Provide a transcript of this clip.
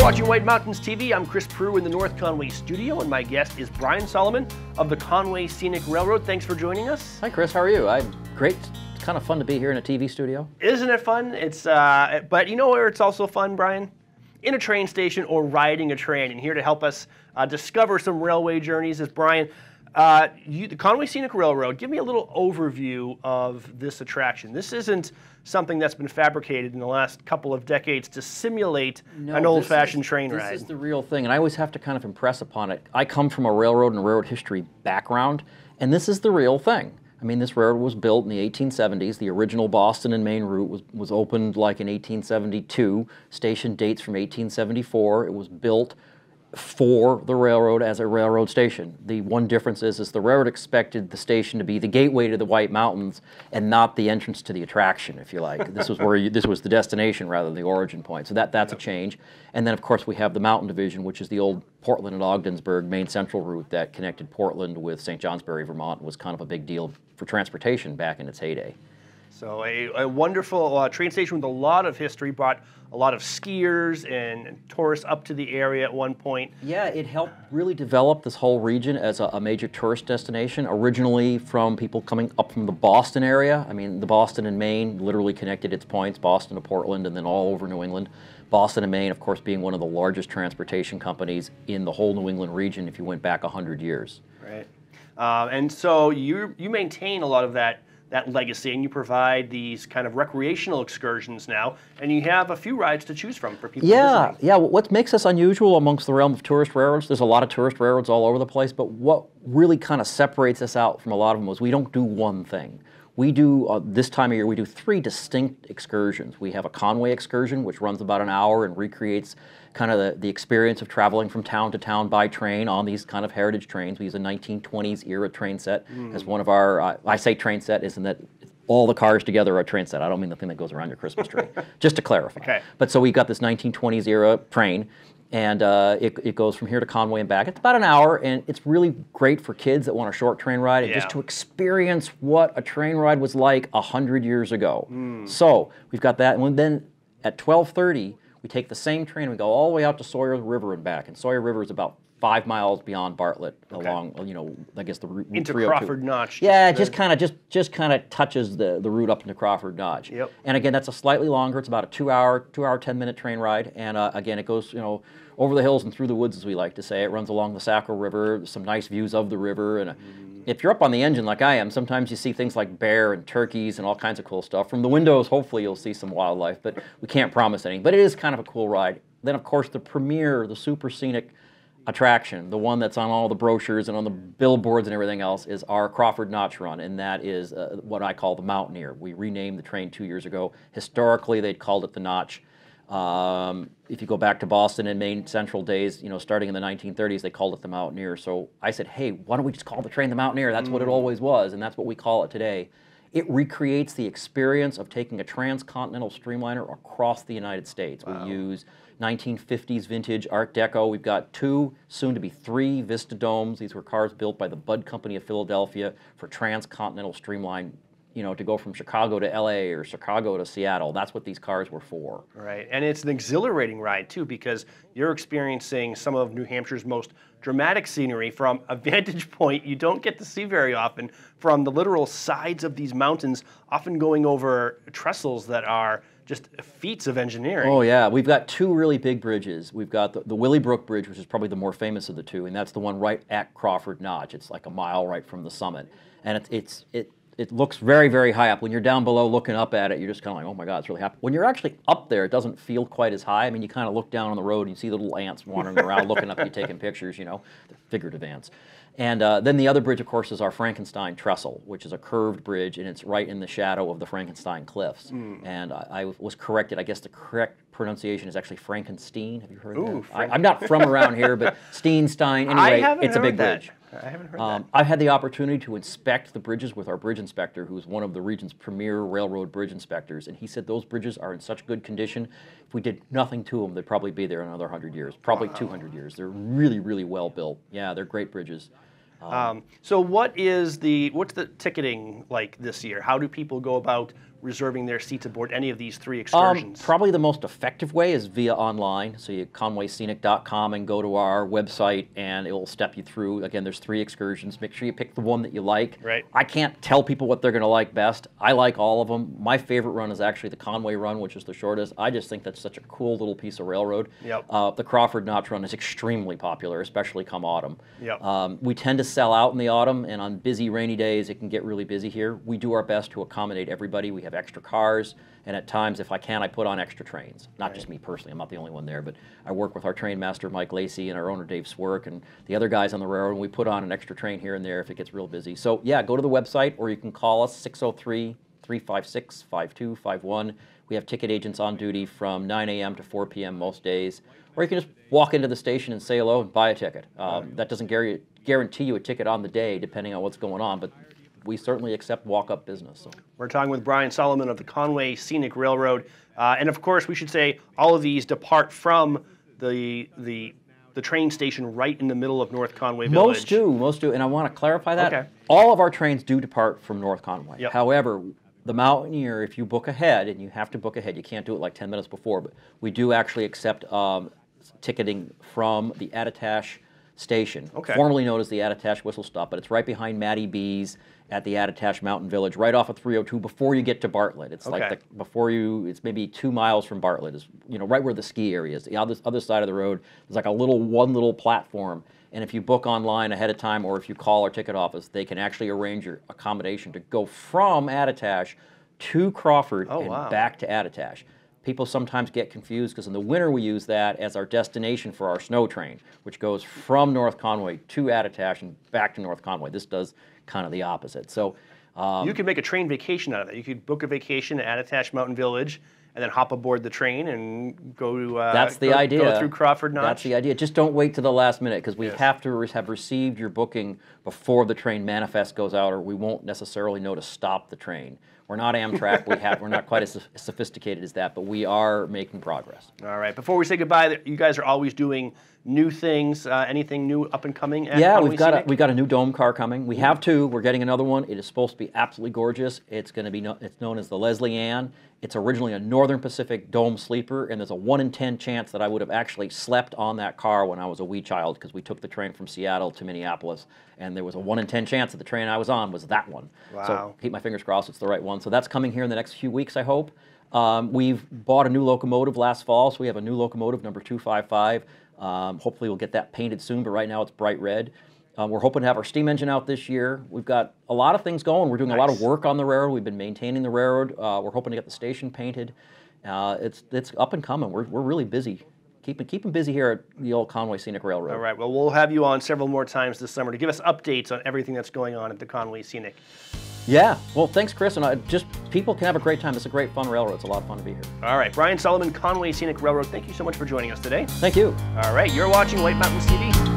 watching White Mountains TV. I'm Chris Prue in the North Conway studio, and my guest is Brian Solomon of the Conway Scenic Railroad. Thanks for joining us. Hi, Chris. How are you? I'm great. It's kind of fun to be here in a TV studio. Isn't it fun? It's but you know where it's also fun, Brian? In a train station or riding a train. And here to help us discover some railway journeys is Brian. The Conway Scenic Railroad, give me a little overview of this attraction. This isn't something that's been fabricated in the last couple of decades to simulate an old-fashioned train ride. This is the real thing, and I always have to kind of impress upon it. I come from a railroad and railroad history background, and this is the real thing. I mean, this railroad was built in the 1870s. The original Boston and Maine route was opened like in 1872. Station dates from 1874. It was built for the railroad as a railroad station. The one difference is the railroad expected the station to be the gateway to the White Mountains and not the entrance to the attraction, if you like. This was where this was the destination rather than the origin point. So that's a change. And then of course we have the Mountain Division, which is the old Portland and Ogdensburg Main Central route that connected Portland with St. Johnsbury, Vermont, and was kind of a big deal for transportation back in its heyday. So a wonderful train station with a lot of history, brought a lot of skiers and tourists up to the area at one point. Yeah, it helped really develop this whole region as a major tourist destination, originally from people coming up from the Boston area. I mean, the Boston and Maine literally connected its points, Boston to Portland and then all over New England. Boston and Maine, of course, being one of the largest transportation companies in the whole New England region if you went back 100 years. Right. And so you maintain a lot of that legacy, and you provide these kind of recreational excursions now, and you have a few rides to choose from for people visiting. Yeah. What makes us unusual amongst the realm of tourist railroads, there's a lot of tourist railroads all over the place, but what really kind of separates us out from a lot of them is we don't do one thing. We do, this time of year, we do 3 distinct excursions. We have a Conway Excursion, which runs about an hour and recreates kind of the experience of traveling from town to town by train on these kind of heritage trains. We use a 1920s era train set as one of our, I say train set, isn't that all the cars together are a train set. I don't mean the thing that goes around your Christmas tree, just to clarify. Okay. But so we've got this 1920s era train, and it goes from here to Conway and back. It's about an hour, and it's really great for kids that want a short train ride and just to experience what a train ride was like 100 years ago. So we've got that, and then at 12:30, we take the same train and we go all the way out to Sawyer River and back. And Sawyer River is about 5 miles beyond Bartlett, along, you know, I guess the route into 302. Crawford Notch. Yeah, just kind of touches the route up into Crawford Notch. Yep. And again, that's a slightly longer. It's about a 2-hour, 10-minute train ride. And again, it goes, you know, over the hills and through the woods, as we like to say. It runs along the Saco River. There's some nice views of the river. And if you're up on the engine like I am, sometimes you see things like bear and turkeys and all kinds of cool stuff. From the windows, hopefully you'll see some wildlife, but we can't promise anything. But it is kind of a cool ride. Then, of course, the premier, the super scenic attraction, the one that's on all the brochures and on the billboards and everything else, is our Crawford Notch Run, and that is what I call the Mountaineer. We renamed the train 2 years ago. Historically, they'd called it the Notch. If you go back to Boston and Maine Central days, you know, starting in the 1930s, they called it the Mountaineer. So I said, hey, why don't we just call the train the Mountaineer? That's what it always was, and that's what we call it today. It recreates the experience of taking a transcontinental streamliner across the United States. We use 1950s vintage Art Deco. We've got 2, soon to be 3 Vista Domes. These were cars built by the Budd Company of Philadelphia for transcontinental streamline, you know, to go from Chicago to LA or Chicago to Seattle. That's what these cars were for. Right, and it's an exhilarating ride too, because you're experiencing some of New Hampshire's most dramatic scenery from a vantage point you don't get to see very often, from the literal sides of these mountains, often going over trestles that are just feats of engineering. Oh yeah, we've got 2 really big bridges. We've got the Willie Brook Bridge, which is probably the more famous of the 2, and that's the one right at Crawford Notch. It's like a mile right from the summit, and it looks very, very high up. When you're down below looking up at it, you're just kind of like, oh my God, it's really high. When you're actually up there, it doesn't feel quite as high. I mean, you kind of look down on the road and you see the little ants wandering around looking up at you taking pictures, you know, the figurative ants. And then the other bridge, of course, is our Frankenstein Trestle, which is a curved bridge, and it's right in the shadow of the Frankenstein Cliffs. And I was corrected. I guess the correct pronunciation is actually Frankenstein. Have you heard that? I'm not from around here, but Steenstein. Anyway, it's a big bridge. I haven't heard that. I've had the opportunity to inspect the bridges with our bridge inspector, who's one of the region's premier railroad bridge inspectors, and he said those bridges are in such good condition. If we did nothing to them, they'd probably be there another 100 years, probably 200 years. They're really, really well built. Yeah, they're great bridges. So what's the ticketing like this year? How do people go about reserving their seats aboard any of these 3 excursions? Probably the most effective way is via online. So you conwayscenic.com and go to our website, and it will step you through. Again, there's 3 excursions. Make sure you pick the one that you like. Right. I can't tell people what they're going to like best. I like all of them. My favorite run is actually the Conway Run, which is the shortest. I just think that's such a cool little piece of railroad. Yep. The Conway Notch Run is extremely popular, especially come autumn. Yep. We tend to sell out in the autumn, and on busy, rainy days, it can get really busy here. We do our best to accommodate everybody. We have extra cars, and at times, if I can, I put on extra trains. Not just me personally, I'm not the only one there, but I work with our train master, Mike Lacey, and our owner, Dave Swerk, and the other guys on the railroad, and we put on an extra train here and there if it gets real busy. So yeah, go to the website, or you can call us, 603-356-5251. We have ticket agents on duty from 9 a.m. to 4 p.m. most days, or you can just walk into the station and say hello and buy a ticket. That doesn't guarantee you a ticket on the day, depending on what's going on, but we certainly accept walk-up business. So. We're talking with Brian Solomon of the Conway Scenic Railroad. And of course, we should say all of these depart from the train station right in the middle of North Conway Village. Most do. And I want to clarify that. Okay. All of our trains do depart from North Conway. Yep. However, the Mountaineer, if you book ahead, and you have to book ahead, you can't do it like 10 minutes before, but we do actually accept ticketing from the Attitash Station, formerly known as the Attitash Whistle Stop, but it's right behind Matty B's at the Attitash Mountain Village, right off of 302 before you get to Bartlett. It's like it's maybe 2 miles from Bartlett, is right where the ski area is. The other side of the road, there's like one little platform, and if you book online ahead of time, or if you call our ticket office, they can actually arrange your accommodation to go from Attitash to Crawford and back to Attitash. People sometimes get confused because in the winter we use that as our destination for our snow train, which goes from North Conway to Attitash and back to North Conway. This does kind of the opposite. So you could make a train vacation out of that. You could book a vacation at Attitash Mountain Village and then hop aboard the train and go to that's the idea. Go through Crawford Notch. That's the idea. Just don't wait to the last minute, because we have to have received your booking before the train manifest goes out, or we won't necessarily know to stop the train. We're not Amtrak. We're not quite as sophisticated as that, but we are making progress. All right. Before we say goodbye, you guys are always doing new things. Anything new up and coming? Yeah, we've got a new dome car coming. We have 2. We're getting another one. It is supposed to be absolutely gorgeous. It's going to be it's known as the Leslie Ann. It's originally a Northern Pacific dome sleeper, and there's a 1 in 10 chance that I would have actually slept on that car when I was a wee child, because we took the train from Seattle to Minneapolis, and there was a 1 in 10 chance that the train I was on was that one. Wow. So keep my fingers crossed it's the right one. So that's coming here in the next few weeks, I hope. We've bought a new locomotive last fall, so we have a new locomotive, number 255. Hopefully we'll get that painted soon, but right now it's bright red. We're hoping to have our steam engine out this year. We've got a lot of things going. We're doing a lot of work on the railroad. We've been maintaining the railroad. We're hoping to get the station painted. It's up and coming. We're really busy. Keeping busy here at the old Conway Scenic Railroad. All right. Well, we'll have you on several more times this summer to give us updates on everything that's going on at the Conway Scenic. Yeah. Well, thanks, Chris. And people can have a great time. It's a great, fun railroad. It's a lot of fun to be here. All right. Brian Solomon, Conway Scenic Railroad, thank you so much for joining us today. Thank you. All right. You're watching White Mountains TV.